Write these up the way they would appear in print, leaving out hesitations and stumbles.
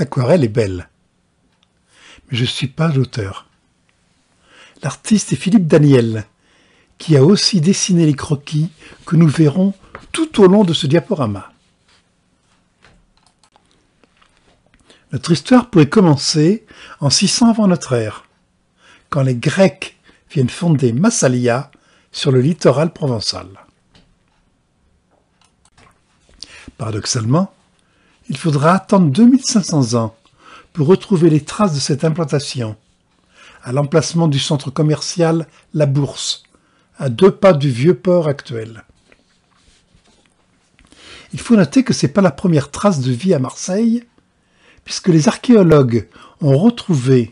L'aquarelle est belle, mais je ne suis pas l'auteur. L'artiste est Philippe Daniel, qui a aussi dessiné les croquis que nous verrons tout au long de ce diaporama. Notre histoire pourrait commencer en 600 avant notre ère, quand les Grecs viennent fonder Massalia sur le littoral provençal. Paradoxalement, il faudra attendre 2500 ans pour retrouver les traces de cette implantation, à l'emplacement du centre commercial La Bourse, à 2 pas du vieux port actuel. Il faut noter que ce n'est pas la première trace de vie à Marseille, puisque les archéologues ont retrouvé,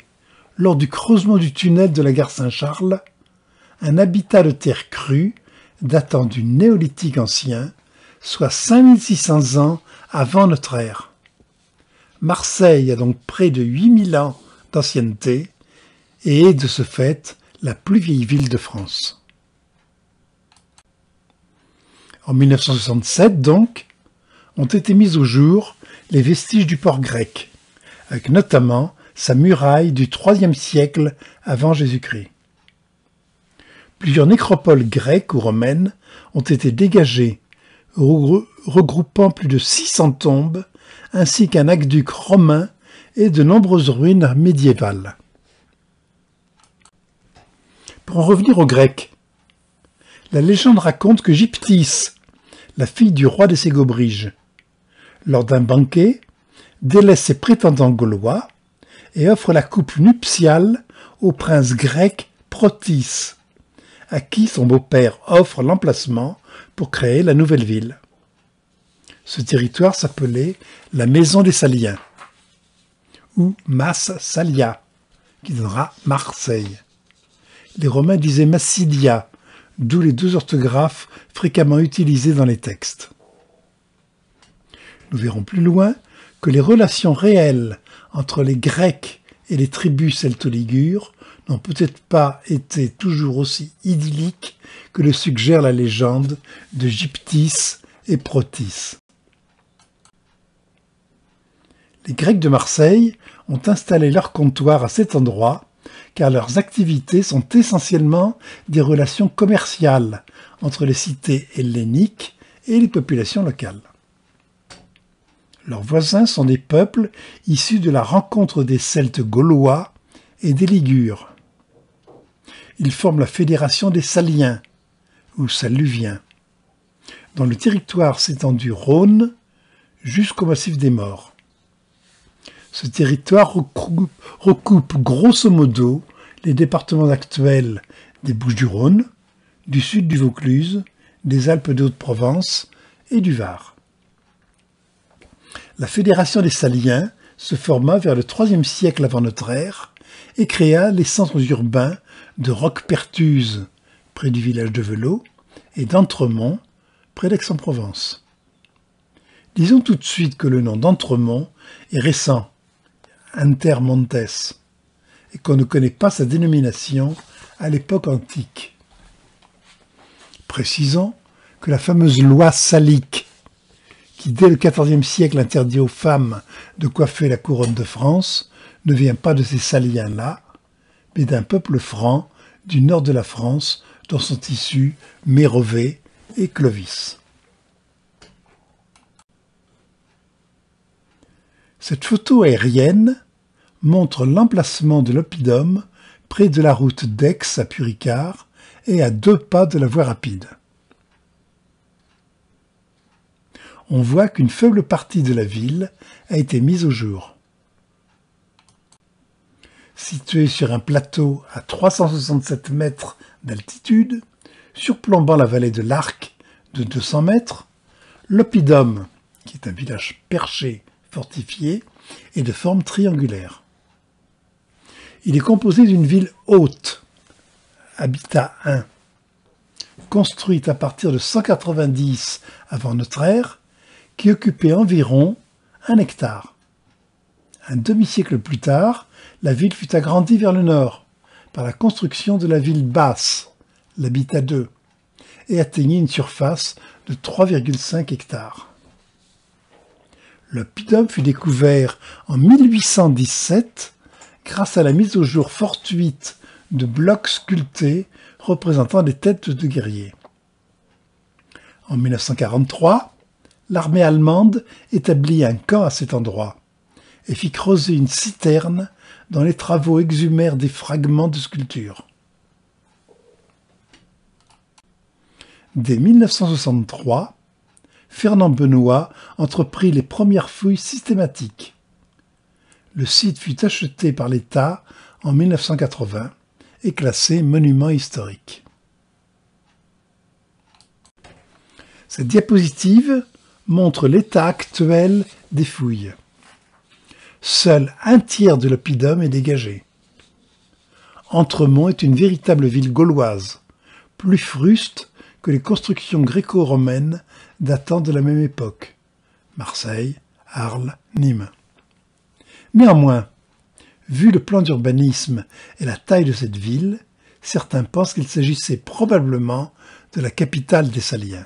lors du creusement du tunnel de la gare Saint-Charles, un habitat de terre crue datant du néolithique ancien, soit 5600 ans avant notre ère. Marseille a donc près de 8000 ans d'ancienneté et est de ce fait la plus vieille ville de France. En 1967 donc, ont été mis au jour les vestiges du port grec, avec notamment sa muraille du IIIe siècle avant Jésus-Christ. Plusieurs nécropoles grecques ou romaines ont été dégagées, regroupant plus de 600 tombes, ainsi qu'un aqueduc romain et de nombreuses ruines médiévales. Pour en revenir aux Grecs, la légende raconte que Gyptis, la fille du roi des Ségobriges, lors d'un banquet, délaisse ses prétendants gaulois et offre la coupe nuptiale au prince grec Protis, à qui son beau-père offre l'emplacement pour créer la nouvelle ville. Ce territoire s'appelait la Maison des Saliens, ou Massalia, qui donnera Marseille. Les Romains disaient Massilia, d'où les 2 orthographes fréquemment utilisées dans les textes. Nous verrons plus loin que les relations réelles entre les Grecs et les tribus celto-ligures n'ont peut-être pas été toujours aussi idylliques que le suggère la légende de Gyptis et Protis. Les Grecs de Marseille ont installé leur comptoir à cet endroit car leurs activités sont essentiellement des relations commerciales entre les cités helléniques et les populations locales. Leurs voisins sont des peuples issus de la rencontre des Celtes gaulois et des Ligures. Ils forment la fédération des Saliens, ou Saluviens, dont le territoire s'étend du Rhône jusqu'au massif des Maures. Ce territoire recoupe grosso modo les départements actuels des Bouches-du-Rhône, du sud du Vaucluse, des Alpes de Haute-Provence et du Var. La fédération des Saliens se forma vers le IIIe siècle avant notre ère et créa les centres urbains de Roquepertuze, près du village de Velot, et d'Entremont, près d'Aix-en-Provence. Disons tout de suite que le nom d'Entremont est récent, Intermontes, et qu'on ne connaît pas sa dénomination à l'époque antique. Précisons que la fameuse loi salique, qui dès le XIVe siècle interdit aux femmes de coiffer la couronne de France, ne vient pas de ces Saliens-là, mais d'un peuple franc du nord de la France dont sont issus Mérovée et Clovis. Cette photo aérienne montre l'emplacement de l'oppidum près de la route d'Aix à Puricard et à 2 pas de la voie rapide. On voit qu'une faible partie de la ville a été mise au jour. Située sur un plateau à 367 mètres d'altitude, surplombant la vallée de l'Arc de 200 mètres, l'oppidum, qui est un village perché fortifié, est de forme triangulaire. Il est composé d'une ville haute, habitat 1, construite à partir de 190 avant notre ère, qui occupait environ 1 hectare. Un demi-siècle plus tard, la ville fut agrandie vers le nord par la construction de la ville basse, l'habitat 2, et atteignit une surface de 3,5 hectares. L'oppidum fut découvert en 1817 grâce à la mise au jour fortuite de blocs sculptés représentant des têtes de guerriers. En 1943, l'armée allemande établit un camp à cet endroit et fit creuser une citerne dont les travaux exhumèrent des fragments de sculptures. Dès 1963, Fernand Benoît entreprit les premières fouilles systématiques. Le site fut acheté par l'État en 1980 et classé monument historique. Cette diapositive montre l'état actuel des fouilles. Seul un tiers de l'oppidum est dégagé. Entremont est une véritable ville gauloise, plus fruste que les constructions gréco-romaines datant de la même époque. Marseille, Arles, Nîmes. Néanmoins, vu le plan d'urbanisme et la taille de cette ville, certains pensent qu'il s'agissait probablement de la capitale des Saliens.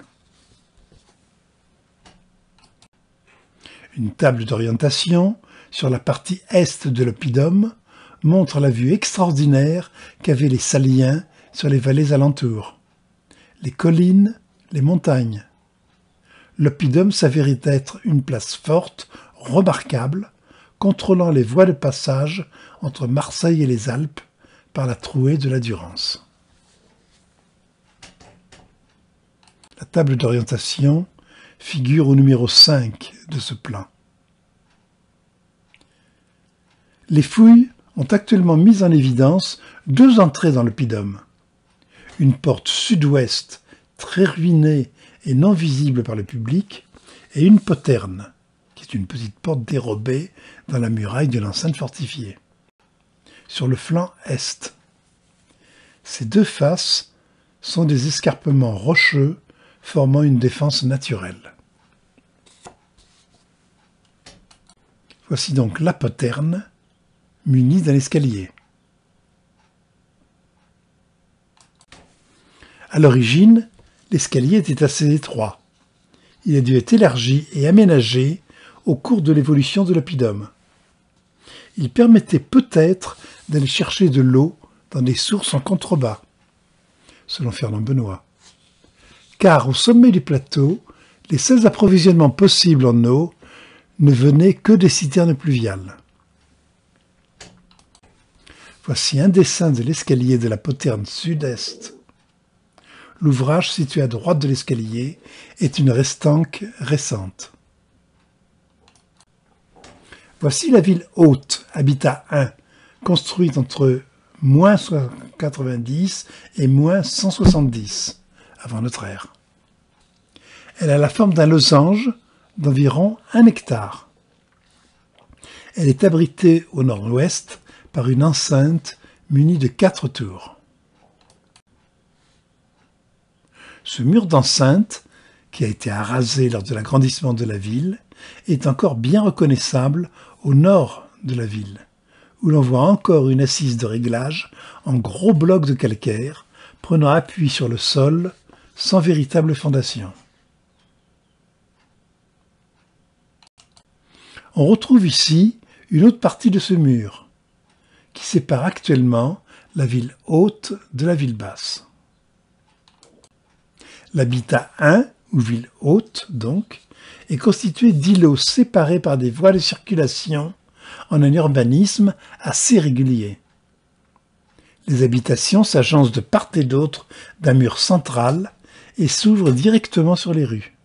Une table d'orientation sur la partie est de l'oppidum montre la vue extraordinaire qu'avaient les Saliens sur les vallées alentours. Les collines, les montagnes. L'oppidum s'avérait être une place forte, remarquable, contrôlant les voies de passage entre Marseille et les Alpes par la trouée de la Durance. La table d'orientation figure au numéro 5 de ce plan. Les fouilles ont actuellement mis en évidence deux entrées dans l'oppidum. Une porte sud-ouest très ruinée et non visible par le public, et une poterne, qui est une petite porte dérobée dans la muraille de l'enceinte fortifiée, sur le flanc est. Ces deux faces sont des escarpements rocheux formant une défense naturelle. Voici donc la poterne, munie d'un escalier. À l'origine, l'escalier était assez étroit. Il a dû être élargi et aménagé au cours de l'évolution de l'oppidum. Il permettait peut-être d'aller chercher de l'eau dans des sources en contrebas, selon Fernand Benoît. Car au sommet du plateau, les seuls approvisionnements possibles en eau ne venaient que des citernes pluviales. Voici un dessin de l'escalier de la poterne sud-est. L'ouvrage situé à droite de l'escalier est une restanque récente. Voici la ville haute, habitat 1, construite entre -90 et -170 avant notre ère. Elle a la forme d'un losange d'environ 1 hectare. Elle est abritée au nord-ouest par une enceinte munie de 4 tours. Ce mur d'enceinte, qui a été arasé lors de l'agrandissement de la ville, est encore bien reconnaissable au nord de la ville, où l'on voit encore une assise de réglage en gros blocs de calcaire, prenant appui sur le sol sans véritable fondation. On retrouve ici une autre partie de ce mur, qui sépare actuellement la ville haute de la ville basse. L'habitat 1, ou ville haute donc, est constitué d'îlots séparés par des voies de circulation en un urbanisme assez régulier. Les habitations s'agencent de part et d'autre d'un mur central et s'ouvrent directement sur les rues.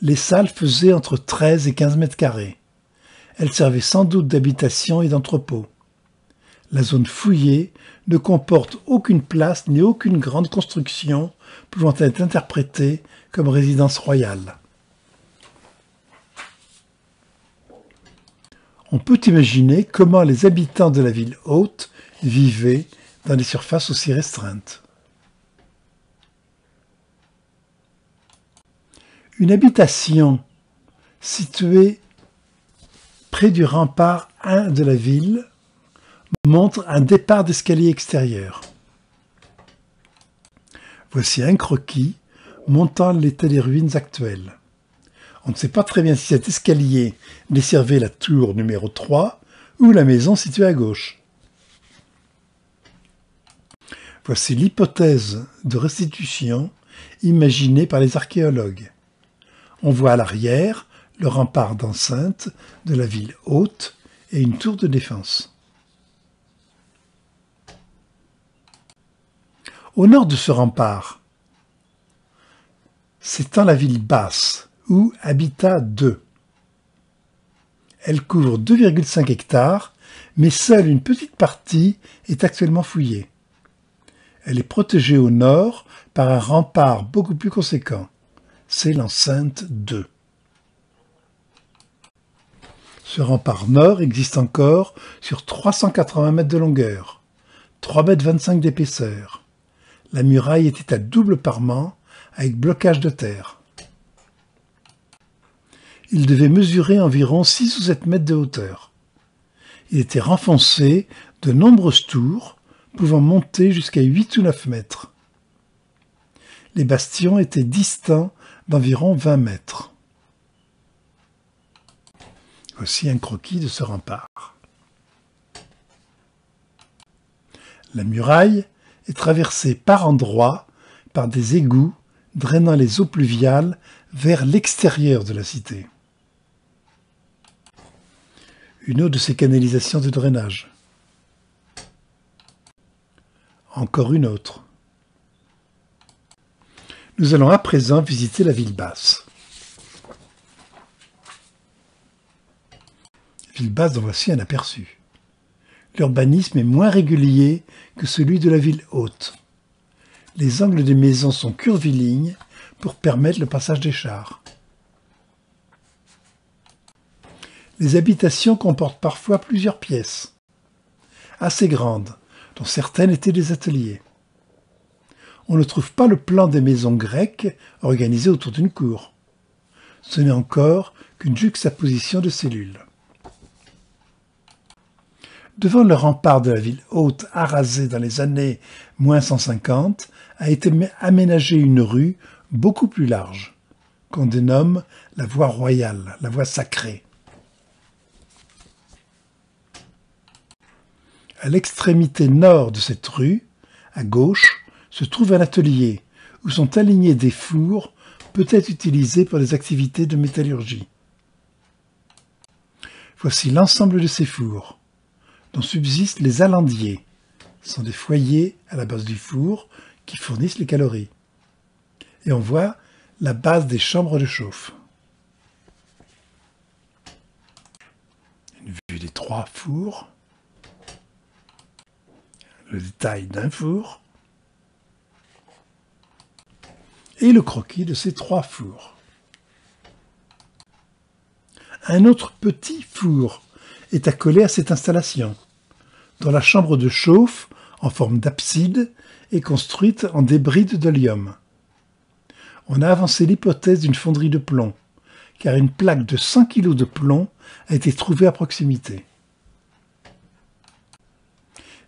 Les salles faisaient entre 13 et 15 mètres carrés. Elles servaient sans doute d'habitation et d'entrepôt. La zone fouillée ne comporte aucune place ni aucune grande construction pouvant être interprétée comme résidence royale. On peut imaginer comment les habitants de la ville haute vivaient dans des surfaces aussi restreintes. Une habitation située près du rempart 1 de la ville montre un départ d'escalier extérieur. Voici un croquis montrant l'état des ruines actuelles. On ne sait pas très bien si cet escalier desservait la tour numéro 3 ou la maison située à gauche. Voici l'hypothèse de restitution imaginée par les archéologues. On voit à l'arrière le rempart d'enceinte de la ville haute et une tour de défense. Au nord de ce rempart s'étend la ville basse, où Habitat II. Elle couvre 2,5 hectares, mais seule une petite partie est actuellement fouillée. Elle est protégée au nord par un rempart beaucoup plus conséquent. C'est l'enceinte 2. Ce rempart nord existe encore sur 380 mètres de longueur, 3,25 mètres d'épaisseur. La muraille était à double parement avec blocage de terre. Il devait mesurer environ 6 ou 7 mètres de hauteur. Il était renfoncé de nombreuses tours pouvant monter jusqu'à 8 ou 9 mètres. Les bastions étaient distants d'environ 20 mètres. Voici un croquis de ce rempart. La muraille est traversée par endroits par des égouts drainant les eaux pluviales vers l'extérieur de la cité. Une autre de ces canalisations de drainage. Encore une autre. Nous allons à présent visiter la ville basse. Ville basse dont voici un aperçu. L'urbanisme est moins régulier que celui de la ville haute. Les angles des maisons sont curvilignes pour permettre le passage des chars. Les habitations comportent parfois plusieurs pièces, assez grandes, dont certaines étaient des ateliers. On ne trouve pas le plan des maisons grecques organisées autour d'une cour. Ce n'est encore qu'une juxtaposition de cellules. Devant le rempart de la ville haute arasée dans les années moins 150, a été aménagée une rue beaucoup plus large, qu'on dénomme la voie royale, la voie sacrée. À l'extrémité nord de cette rue, à gauche, se trouve un atelier où sont alignés des fours peut-être utilisés pour des activités de métallurgie. Voici l'ensemble de ces fours, dont subsistent les alandiers. Ce sont des foyers à la base du four qui fournissent les calories. Et on voit la base des chambres de chauffe. Une vue des 3 fours. Le détail d'un four. Et le croquis de ces 3 fours. Un autre petit four est accolé à cette installation, dont la chambre de chauffe, en forme d'abside, est construite en débris de dolium. On a avancé l'hypothèse d'une fonderie de plomb, car une plaque de 100 kg de plomb a été trouvée à proximité.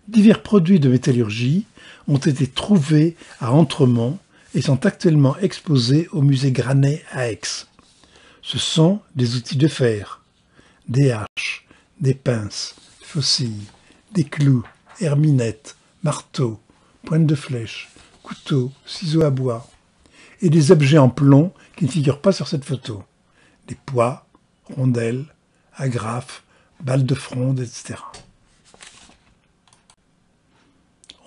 Divers produits de métallurgie ont été trouvés à Entremont et sont actuellement exposés au musée Granet à Aix. Ce sont des outils de fer, des haches, des pinces, faucilles, des clous, herminettes, marteaux, pointes de flèche, couteaux, ciseaux à bois, et des objets en plomb qui ne figurent pas sur cette photo. Des poids, rondelles, agrafes, balles de fronde, etc.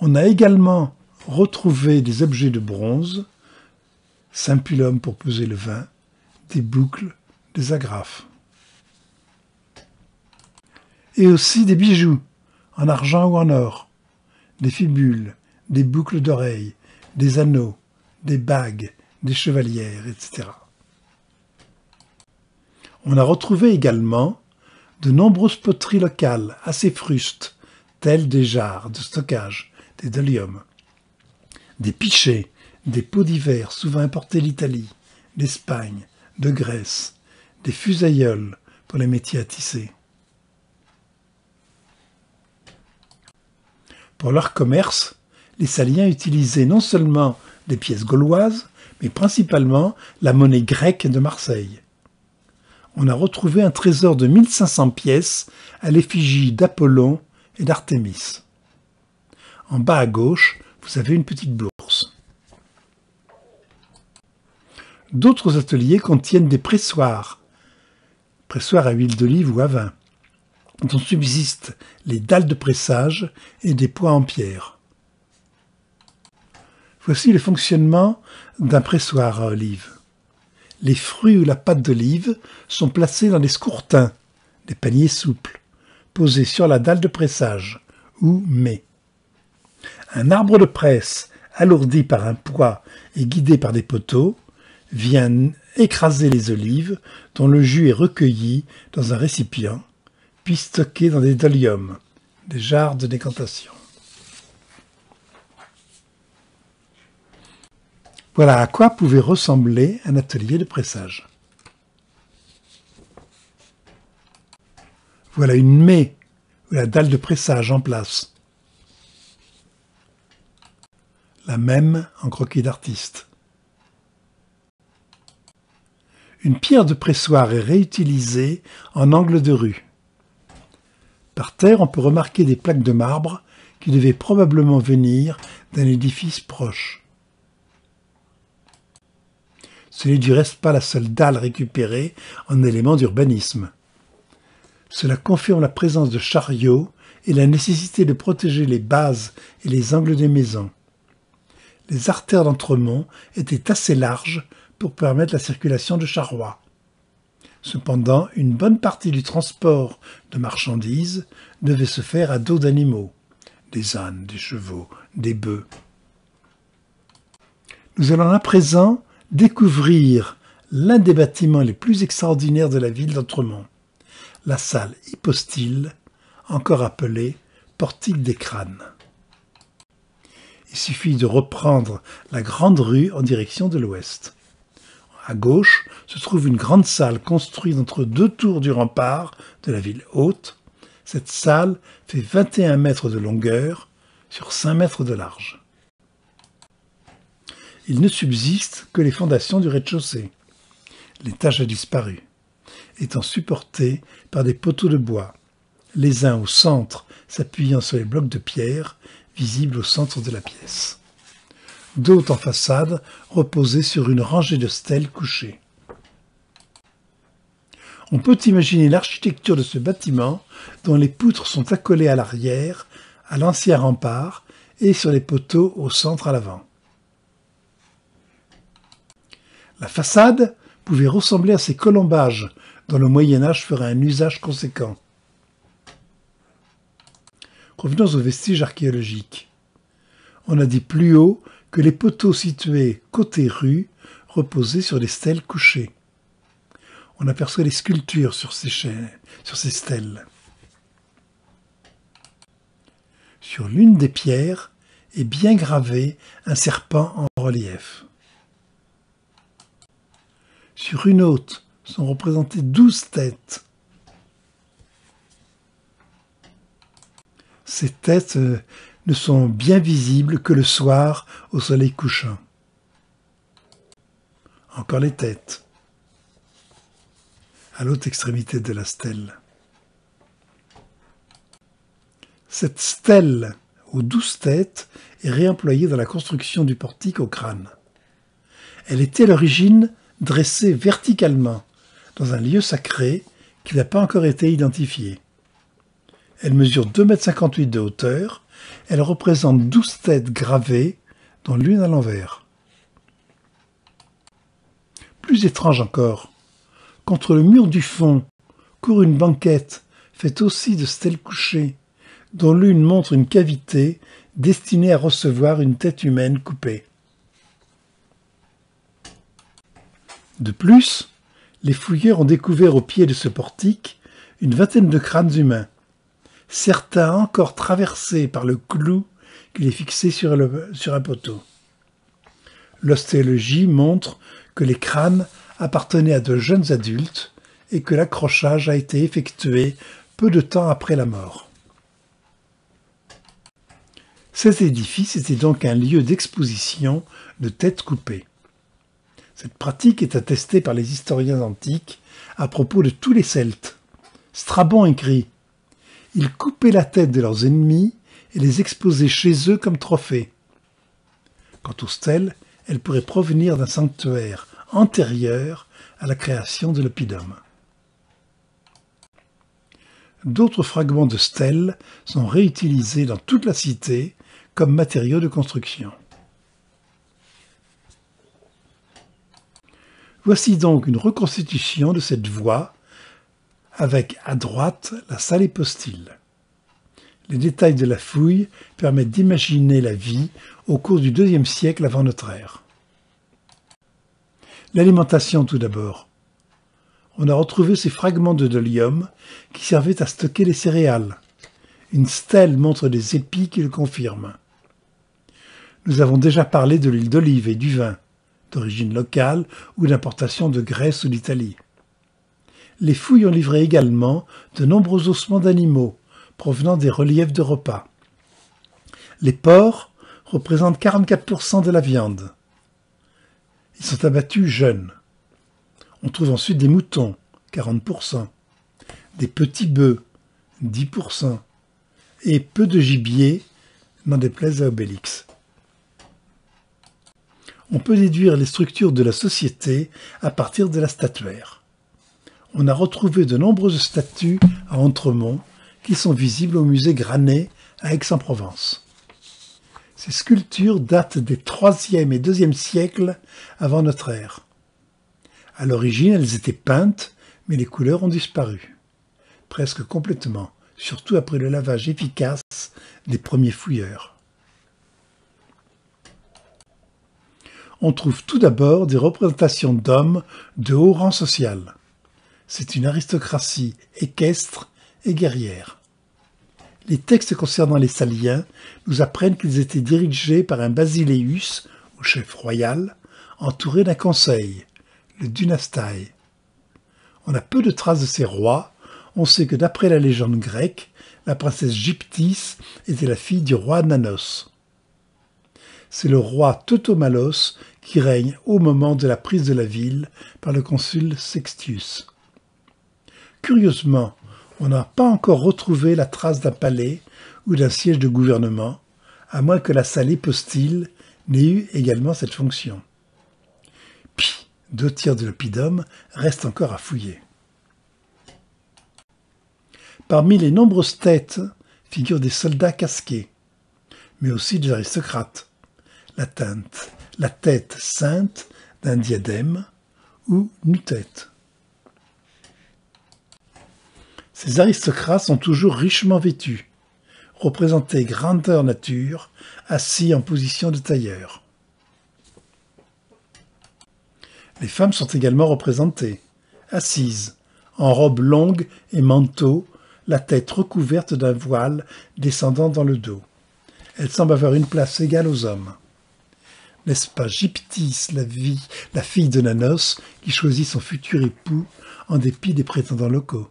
On a également retrouvé des objets de bronze, cympulum pour peser le vin, des boucles, des agrafes. Et aussi des bijoux, en argent ou en or, des fibules, des boucles d'oreilles, des anneaux, des bagues, des chevalières, etc. On a retrouvé également de nombreuses poteries locales assez frustes, telles des jarres de stockage, des doliums, des pichets, des pots divers souvent importés d'Italie, d'Espagne, de Grèce, des fusailloles pour les métiers à tisser. Pour leur commerce, les Saliens utilisaient non seulement des pièces gauloises, mais principalement la monnaie grecque de Marseille. on a retrouvé un trésor de 1500 pièces à l'effigie d'Apollon et d'Artémis. En bas à gauche, vous avez une petite bourse. D'autres ateliers contiennent des pressoirs à huile d'olive ou à vin, dont subsistent les dalles de pressage et des pots en pierre. Voici le fonctionnement d'un pressoir à olive. Les fruits ou la pâte d'olive sont placés dans des scourtins, des paniers souples, posés sur la dalle de pressage, ou mets. Un arbre de presse, alourdi par un poids et guidé par des poteaux, vient écraser les olives dont le jus est recueilli dans un récipient, puis stocké dans des doliums, des jarres de décantation. Voilà à quoi pouvait ressembler un atelier de pressage. Voilà une mets ou la dalle de pressage en place. La même en croquis d'artiste. Une pierre de pressoir est réutilisée en angle de rue. Par terre, on peut remarquer des plaques de marbre qui devaient probablement venir d'un édifice proche. Ce n'est du reste pas la seule dalle récupérée en élément d'urbanisme. Cela confirme la présence de chariots et la nécessité de protéger les bases et les angles des maisons. Les artères d'Entremont étaient assez larges pour permettre la circulation de charrois. Cependant, une bonne partie du transport de marchandises devait se faire à dos d'animaux, des ânes, des chevaux, des bœufs. Nous allons à présent découvrir l'un des bâtiments les plus extraordinaires de la ville d'Entremont, la salle hypostyle, encore appelée portique des crânes. Il suffit de reprendre la grande rue en direction de l'ouest. À gauche se trouve une grande salle construite entre deux tours du rempart de la ville haute. Cette salle fait 21 mètres de longueur sur 5 mètres de large. Il ne subsiste que les fondations du rez-de-chaussée. L'étage a disparu, étant supporté par des poteaux de bois, les uns au centre s'appuyant sur les blocs de pierre visibles au centre de la pièce. D'autres en façade reposaient sur une rangée de stèles couchées. On peut imaginer l'architecture de ce bâtiment dont les poutres sont accolées à l'arrière, à l'ancien rempart et sur les poteaux au centre à l'avant. La façade pouvait ressembler à ces colombages dont le Moyen-Âge ferait un usage conséquent. Revenons aux vestiges archéologiques. On a dit plus haut que les poteaux situés côté rue reposaient sur des stèles couchées. On aperçoit des sculptures sur ces stèles. Sur l'une des pierres est bien gravé un serpent en relief. Sur une autre sont représentées 12 têtes. Ces têtes ne sont bien visibles que le soir au soleil couchant. Encore les têtes, à l'autre extrémité de la stèle. Cette stèle aux 12 têtes est réemployée dans la construction du portique au crâne. Elle était à l'origine dressée verticalement dans un lieu sacré qui n'a pas encore été identifié. Elle mesure 2,58 m de hauteur. Elle représente 12 têtes gravées, dont l'une à l'envers. Plus étrange encore, contre le mur du fond court une banquette faite aussi de stèles couchées, dont l'une montre une cavité destinée à recevoir une tête humaine coupée. De plus, les fouilleurs ont découvert au pied de ce portique une vingtaine de crânes humains, certains encore traversés par le clou qui les fixait sur un poteau. L'ostéologie montre que les crânes appartenaient à de jeunes adultes et que l'accrochage a été effectué peu de temps après la mort. Cet édifice était donc un lieu d'exposition de têtes coupées. Cette pratique est attestée par les historiens antiques à propos de tous les Celtes. Strabon écrit « Ils coupaient la tête de leurs ennemis et les exposaient chez eux comme trophée ». Quant aux stèles, elles pourraient provenir d'un sanctuaire antérieur à la création de l'oppidum. D'autres fragments de stèles sont réutilisés dans toute la cité comme matériaux de construction. Voici donc une reconstitution de cette voie avec à droite la salle hypostyle. Les détails de la fouille permettent d'imaginer la vie au cours du IIe siècle avant notre ère. L'alimentation tout d'abord. On a retrouvé ces fragments de dolium qui servaient à stocker les céréales. Une stèle montre des épis qui le confirment. Nous avons déjà parlé de l'huile d'olive et du vin, d'origine locale ou d'importation de Grèce ou d'Italie. Les fouilles ont livré également de nombreux ossements d'animaux provenant des reliefs de repas. Les porcs représentent 44% de la viande. Ils sont abattus jeunes. On trouve ensuite des moutons, 40%, des petits bœufs, 10%, et peu de gibier, n'en déplaise à Obélix. On peut déduire les structures de la société à partir de la statuaire. On a retrouvé de nombreuses statues à Entremont qui sont visibles au musée Granet à Aix-en-Provence. Ces sculptures datent des IIIe et IIe siècles avant notre ère. À l'origine, elles étaient peintes, mais les couleurs ont disparu, presque complètement, surtout après le lavage efficace des premiers fouilleurs. On trouve tout d'abord des représentations d'hommes de haut rang social. C'est une aristocratie équestre et guerrière. Les textes concernant les Saliens nous apprennent qu'ils étaient dirigés par un basileus, ou chef royal, entouré d'un conseil, le Dunastae. On a peu de traces de ces rois. On sait que d'après la légende grecque, la princesse Gyptis était la fille du roi Nanos. C'est le roi Teutomalos qui règne au moment de la prise de la ville par le consul Sextius. Curieusement, on n'a pas encore retrouvé la trace d'un palais ou d'un siège de gouvernement, à moins que la salle hypostyle n'ait eu également cette fonction. Puis, 2/3 de l'oppidum restent encore à fouiller. Parmi les nombreuses têtes figurent des soldats casqués, mais aussi des aristocrates. La tête ceinte d'un diadème ou nu-tête. Ces aristocrates sont toujours richement vêtus, représentés grandeur nature, assis en position de tailleur. Les femmes sont également représentées, assises, en robe longue et manteau, la tête recouverte d'un voile descendant dans le dos. Elles semblent avoir une place égale aux hommes. N'est-ce pas Gyptis, la fille de Nanos, qui choisit son futur époux en dépit des prétendants locaux?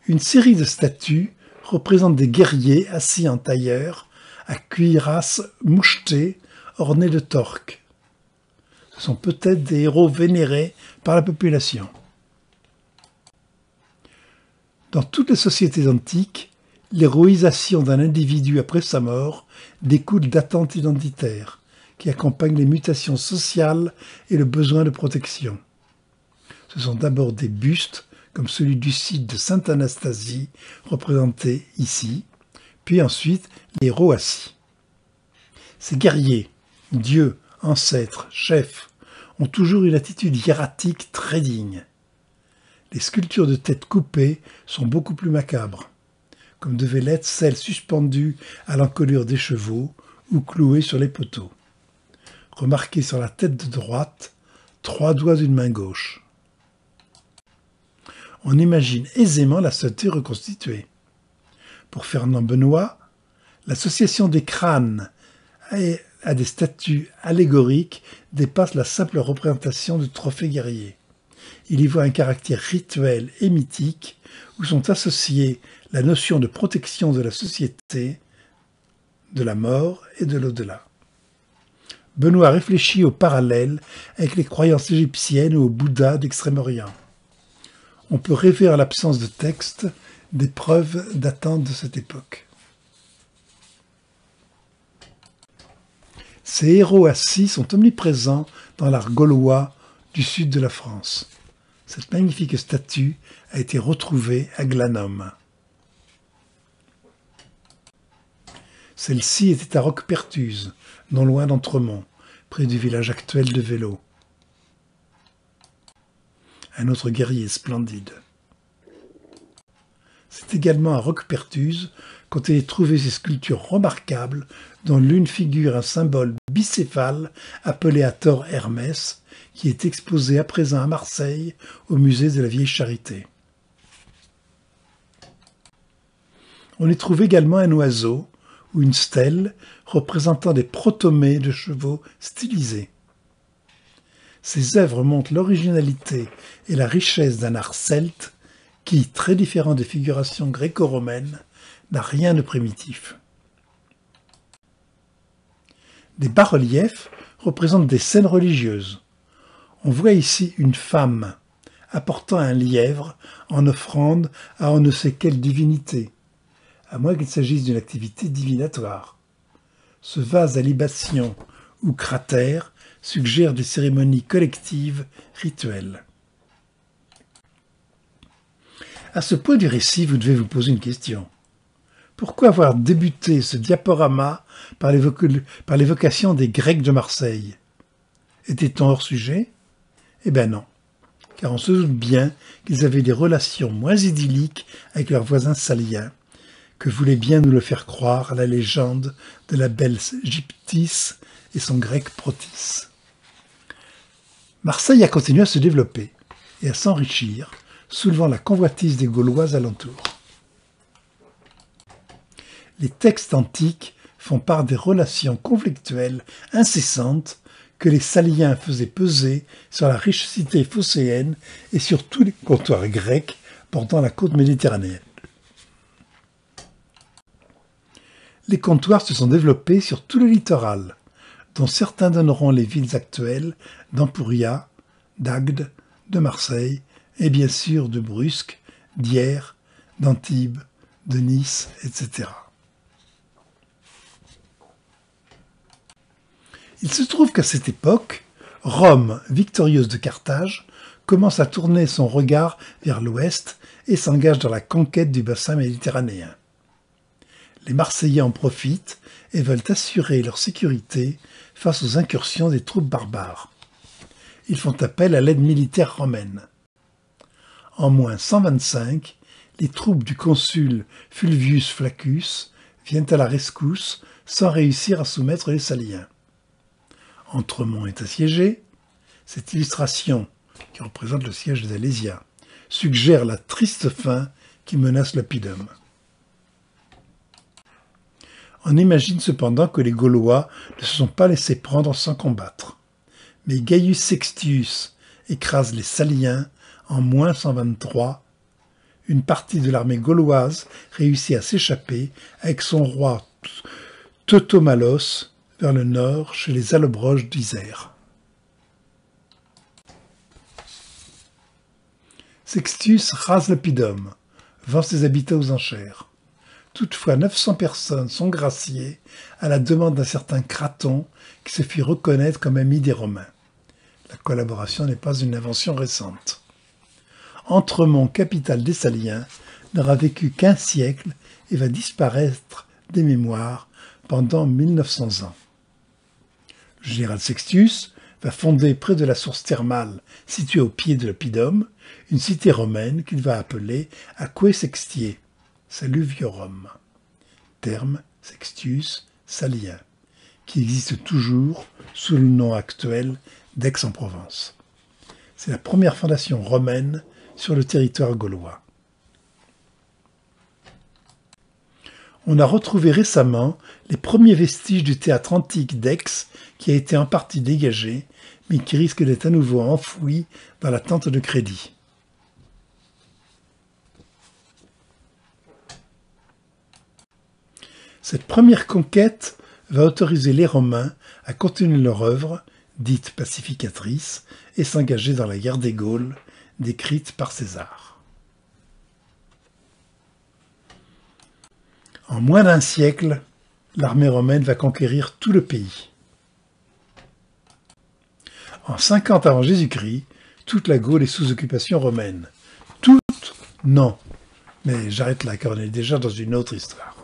Une série de statues représente des guerriers assis en tailleur, à cuirasse mouchetée, ornée de torques. Ce sont peut-être des héros vénérés par la population. Dans toutes les sociétés antiques, l'héroïsation d'un individu après sa mort découle d'attentes identitaires qui accompagnent les mutations sociales et le besoin de protection. Ce sont d'abord des bustes, comme celui du site de Sainte Anastasie, représenté ici, puis ensuite les héros assis. Ces guerriers, dieux, ancêtres, chefs, ont toujours une attitude hiératique très digne. Les sculptures de têtes coupées sont beaucoup plus macabres, comme devaient l'être celles suspendues à l'encolure des chevaux ou clouées sur les poteaux. Remarquez sur la tête de droite 3 doigts d'une main gauche. On imagine aisément la statue reconstituée. Pour Fernand Benoît, l'association des crânes à des statues allégoriques dépasse la simple représentation de trophées guerriers. Il y voit un caractère rituel et mythique où sont associées la notion de protection de la société, de la mort et de l'au-delà. Benoît réfléchit au parallèle avec les croyances égyptiennes ou au Bouddha d'Extrême-Orient. On peut rêver en l'absence de texte des preuves datant de cette époque. Ces héros assis sont omniprésents dans l'art gaulois du sud de la France. Cette magnifique statue a été retrouvée à Glanum. Celle-ci était à Roquepertuse, non loin d'Entremont, près du village actuel de Vélo. Un autre guerrier splendide. C'est également à Roquepertuse qu'ont été trouvées ces sculptures remarquables dont l'une figure un symbole bicéphale appelé à tort Hermès, qui est exposé à présent à Marseille au musée de la Vieille Charité. On y trouve également un oiseau ou une stèle représentant des protomées de chevaux stylisés. Ces œuvres montrent l'originalité et la richesse d'un art celte qui, très différent des figurations gréco-romaines, n'a rien de primitif. Des bas-reliefs représentent des scènes religieuses. On voit ici une femme apportant un lièvre en offrande à on ne sait quelle divinité, à moins qu'il s'agisse d'une activité divinatoire. Ce vase à libation ou cratère suggère des cérémonies collectives rituelles. À ce point du récit, vous devez vous poser une question. Pourquoi avoir débuté ce diaporama par l'évocation des Grecs de Marseille? Était-on hors sujet? Eh bien non, car on se doute bien qu'ils avaient des relations moins idylliques avec leurs voisins saliens, que voulait bien nous le faire croire la légende de la belle Gyptis et son grec Protis. Marseille a continué à se développer et à s'enrichir, soulevant la convoitise des Gaulois alentours. Les textes antiques font part des relations conflictuelles incessantes que les Saliens faisaient peser sur la riche cité phocéenne et sur tous les comptoirs grecs bordant la côte méditerranéenne. Les comptoirs se sont développés sur tout le littoral, dont certains donneront les villes actuelles d'Empuria, d'Agde, de Marseille et bien sûr de Brusque, d'Hyères, d'Antibes, de Nice, etc. Il se trouve qu'à cette époque, Rome, victorieuse de Carthage, commence à tourner son regard vers l'ouest et s'engage dans la conquête du bassin méditerranéen. Les Marseillais en profitent et veulent assurer leur sécurité face aux incursions des troupes barbares. Ils font appel à l'aide militaire romaine. En moins 125, les troupes du consul Fulvius Flaccus viennent à la rescousse sans réussir à soumettre les Saliens. Entremont est assiégé. Cette illustration, qui représente le siège d'Alésia, suggère la triste fin qui menace l'oppidum. On imagine cependant que les Gaulois ne se sont pas laissés prendre sans combattre. Mais Gaius Sextius écrase les Saliens en moins 123. Une partie de l'armée gauloise réussit à s'échapper avec son roi Teutomalos vers le nord chez les Allobroges d'Isère. Sextius rase l'oppidum, vend ses habitants aux enchères. Toutefois, 900 personnes sont graciées à la demande d'un certain Craton qui se fit reconnaître comme ami des Romains. La collaboration n'est pas une invention récente. Entremont, capitale des Saliens, n'aura vécu qu'un siècle et va disparaître des mémoires pendant 1900 ans. Le général Sextius va fonder près de la source thermale située au pied de l'oppidum une cité romaine qu'il va appeler Aquae Sextiae, Saluviorum, terme Sextius Salien, qui existe toujours sous le nom actuel d'Aix-en-Provence. C'est la première fondation romaine sur le territoire gaulois. On a retrouvé récemment les premiers vestiges du théâtre antique d'Aix qui a été en partie dégagé, mais qui risque d'être à nouveau enfoui dans la tente de crédit. Cette première conquête va autoriser les Romains à continuer leur œuvre, dite pacificatrice, et s'engager dans la guerre des Gaules, décrite par César. En moins d'un siècle, l'armée romaine va conquérir tout le pays. En 50 avant Jésus-Christ, toute la Gaule est sous occupation romaine. Toute? Non. Mais j'arrête là, car on est déjà dans une autre histoire.